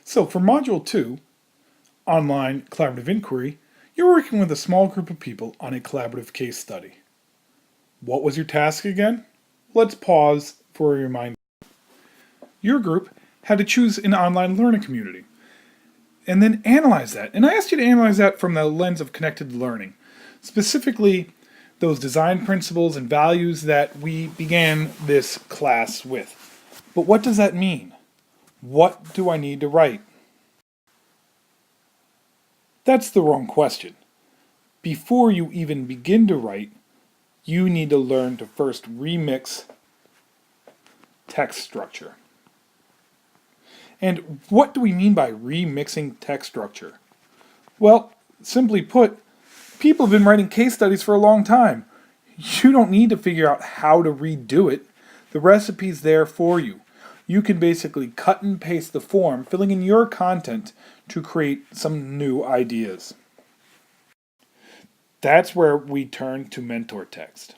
So for Module 2, Online Collaborative Inquiry, you're working with a small group of people on a collaborative case study. What was your task again? Let's pause for a reminder. Your group had to choose an online learning community and then analyze that. And I asked you to analyze that from the lens of connected learning, specifically those design principles and values that we began this class with. But what does that mean? What do I need to write? That's the wrong question. Before you even begin to write, you need to learn to first remix text structure. And what do we mean by remixing text structure? Well, simply put, people have been writing case studies for a long time. You don't need to figure out how to redo it. The recipe's there for you. You can basically cut and paste the form, filling in your content to create some new ideas. That's where we turn to mentor text.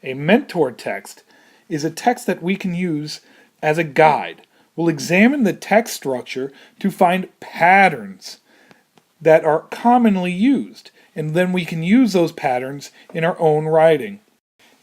A mentor text is a text that we can use as a guide. We'll examine the text structure to find patterns that are commonly used, and then we can use those patterns in our own writing.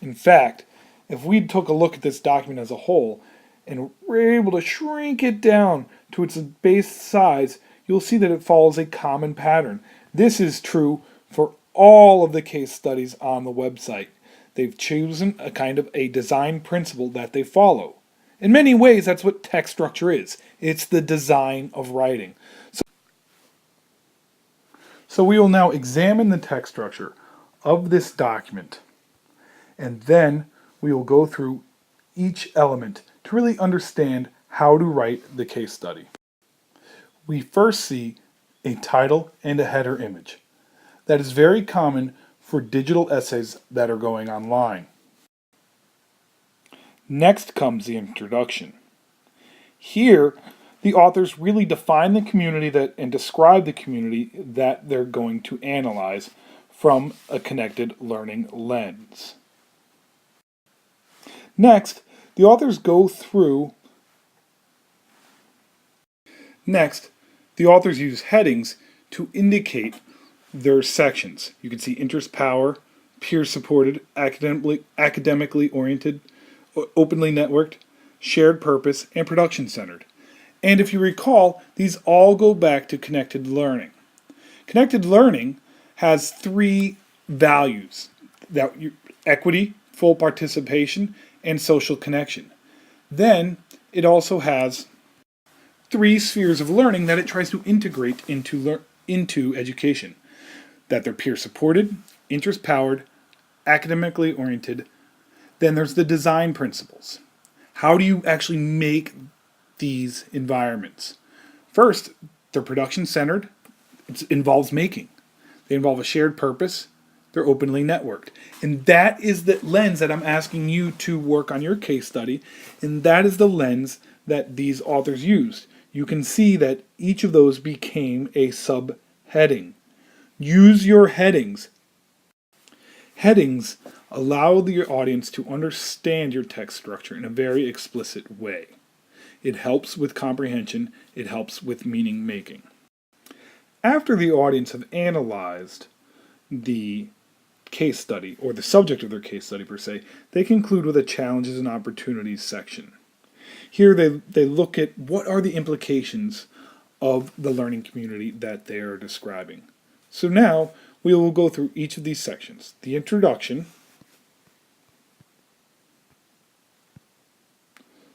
In fact, if we took a look at this document as a whole and we're able to shrink it down to its base size, you'll see that it follows a common pattern. This is true for all of the case studies on the website. They've chosen a kind of a design principle that they follow. In many ways, that's what text structure is. It's the design of writing. So we will now examine the text structure of this document, and then we will go through each element to really understand how to write the case study. We first see a title and a header image. That is very common for digital essays that are going online. Next comes the introduction. Here, the authors really define the community and describe the community that they're going to analyze from a connected learning lens. Next, the authors use headings to indicate their sections. You can see interest power, peer supported, academically oriented, openly networked, shared purpose, and production centered. And if you recall, these all go back to connected learning. Connected learning has three values: equity, full participation, and social connection. Then it also has three spheres of learning that it tries to integrate into education. That they're peer supported, interest powered, academically oriented. Then there's the design principles. How do you actually make these environments? First, they're production centered. It involves making. They involve a shared purpose. They're openly networked. And that is the lens that I'm asking you to work on your case study. And that is the lens that these authors used. You can see that each of those became a subheading. Use your headings. Headings allow the audience to understand your text structure in a very explicit way. It helps with comprehension. It helps with meaning making. After the audience have analyzed the case study, or the subject of their case study per se, they conclude with a challenges and opportunities section. Here they look at what are the implications of the learning community that they are describing. So now we will go through each of these sections. The introduction,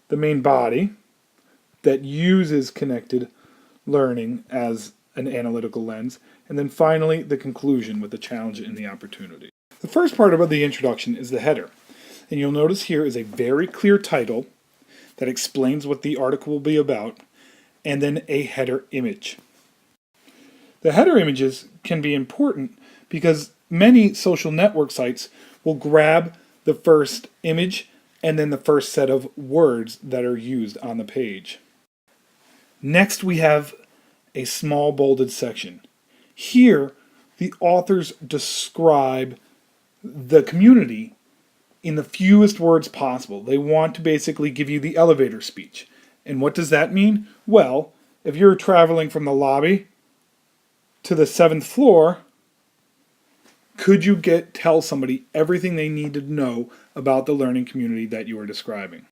the main body that uses connected learning as an analytical lens, and then finally the conclusion with the challenge and the opportunity. The first part about the introduction is the header. And you'll notice here is a very clear title that explains what the article will be about, and then a header image. The header images can be important because many social network sites will grab the first image and then the first set of words that are used on the page. Next, we have a small bolded section. Here, the authors describe the community in the fewest words possible. They want to basically give you the elevator speech. And what does that mean? Well, if you're traveling from the lobby to the 7th floor, could you tell somebody everything they need to know about the learning community that you are describing?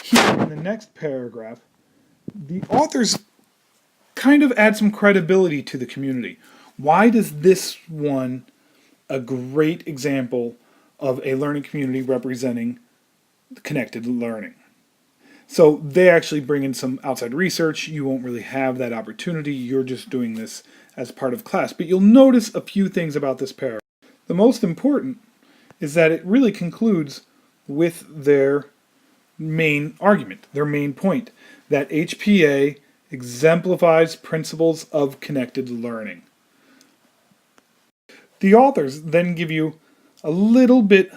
Here in the next paragraph, the authors kind of add some credibility to the community. Why does this one a great example of a learning community representing connected learning? So they actually bring in some outside research. You won't really have that opportunity. You're just doing this as part of class. But you'll notice a few things about this paragraph. The most important is that it really concludes with their main argument, their main point, that HPA exemplifies principles of connected learning. The authors then give you a little bit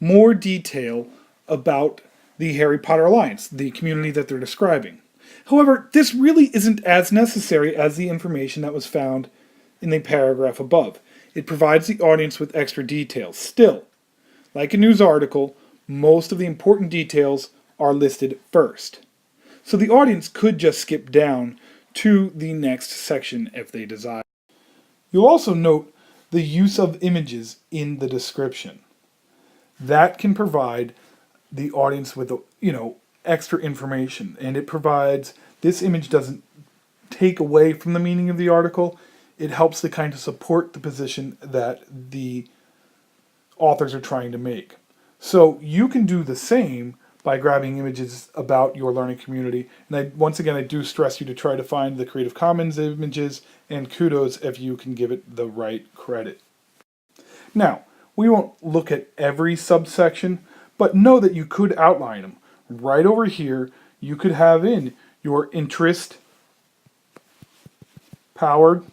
more detail about the Harry Potter Alliance, the community that they're describing. However, this really isn't as necessary as the information that was found in the paragraph above. It provides the audience with extra details. Still, like a news article, most of the important details are listed first. So the audience could just skip down to the next section if they desire. You'll also note the use of images in the description. That can provide the audience with, extra information, and it provides, this image doesn't take away from the meaning of the article. It helps to kind of support the position that the authors are trying to make. So you can do the same by grabbing images about your learning community. And once again, I do stress you to try to find the Creative Commons images, and kudos if you can give it the right credit. Now, we won't look at every subsection, but know that you could outline them. Right over here, you could have in your interest powered.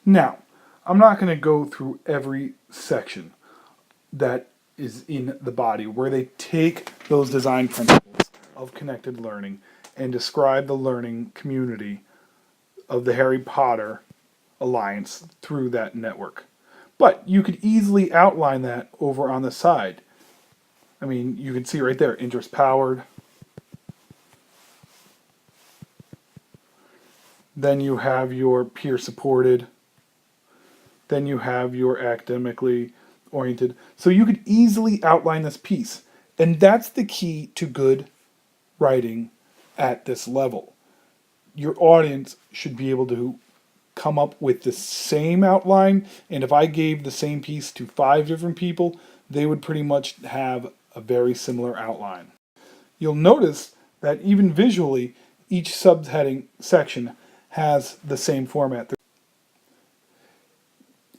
Now, I'm not going to go through every section that is in the body where they take those design principles of connected learning and describe the learning community of the Harry Potter Alliance through that network. But you could easily outline that over on the side. I mean, you can see right there, interest powered. Then you have your peer supported. Then you have your academically oriented. So you could easily outline this piece. And that's the key to good writing at this level. Your audience should be able to come up with the same outline, and if I gave the same piece to 5 different people, they would pretty much have a very similar outline. You'll notice that even visually, each subheading section has the same format.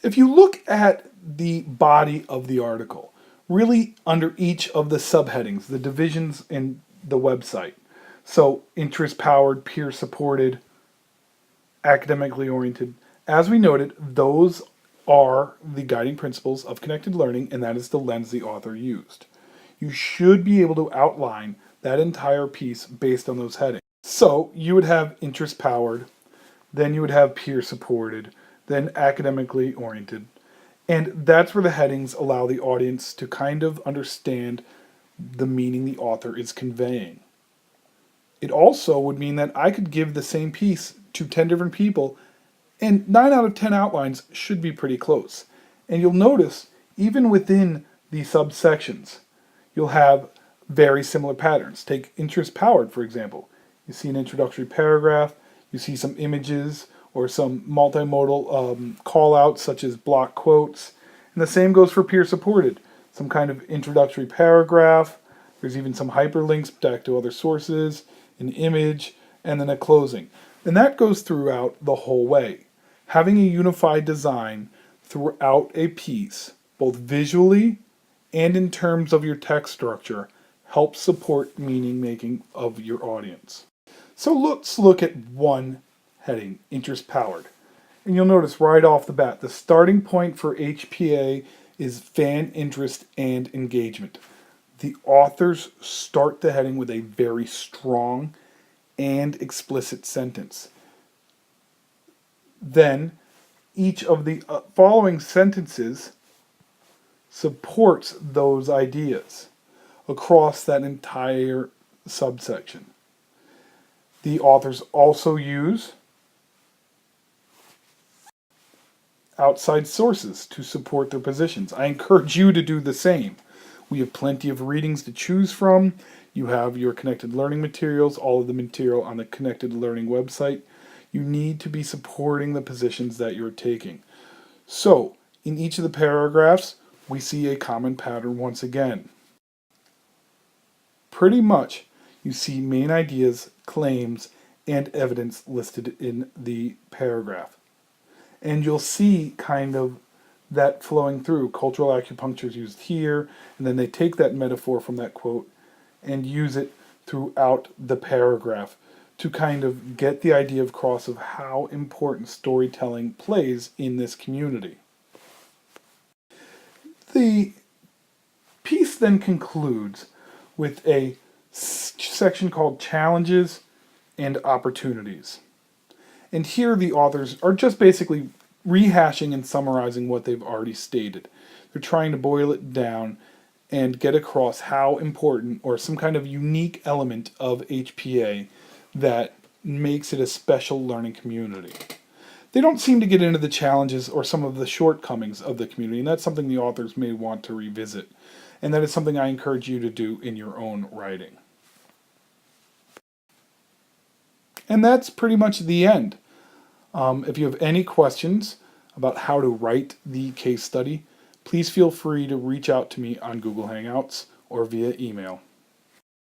If you look at the body of the article, really under each of the subheadings, the divisions in the website, so interest powered, peer supported, academically oriented, as we noted, those are the guiding principles of connected learning, and that is the lens the author used. You should be able to outline that entire piece based on those headings. So you would have interest powered, then you would have peer supported, then academically oriented, and that's where the headings allow the audience to kind of understand the meaning the author is conveying. It also would mean that I could give the same piece to 10 different people, and 9 out of 10 outlines should be pretty close. And you'll notice, even within the subsections, you'll have very similar patterns. Take interest powered, for example. You see an introductory paragraph, you see some images or some multimodal call-outs such as block quotes. And the same goes for peer supported. Some kind of introductory paragraph, there's even some hyperlinks back to other sources, an image, and then a closing. And that goes throughout the whole way. Having a unified design throughout a piece, both visually and in terms of your text structure, helps support meaning making of your audience. So let's look at one heading, interest powered. And you'll notice right off the bat, the starting point for HPA is fan interest and engagement. The authors start the heading with a very strong and explicit sentence. Then each of the following sentences supports those ideas across that entire subsection. The authors also use outside sources to support their positions. I encourage you to do the same. We have plenty of readings to choose from. You have your connected learning materials, all of the material on the connected learning website. You need to be supporting the positions that you're taking. So, in each of the paragraphs, we see a common pattern once again. Pretty much, you see main ideas, claims, and evidence listed in the paragraph. And you'll see kind of that flowing through. Cultural acupuncture is used here, and then they take that metaphor from that quote and use it throughout the paragraph to kind of get the idea across of how important storytelling plays in this community. The piece then concludes with a section called Challenges and Opportunities. And here the authors are just basically rehashing and summarizing what they've already stated. They're trying to boil it down and get across how important or some kind of unique element of HPA that makes it a special learning community. They don't seem to get into the challenges or some of the shortcomings of the community, and that's something the authors may want to revisit. And that is something I encourage you to do in your own writing. And that's pretty much the end. If you have any questions about how to write the case study, please feel free to reach out to me on Google Hangouts or via email.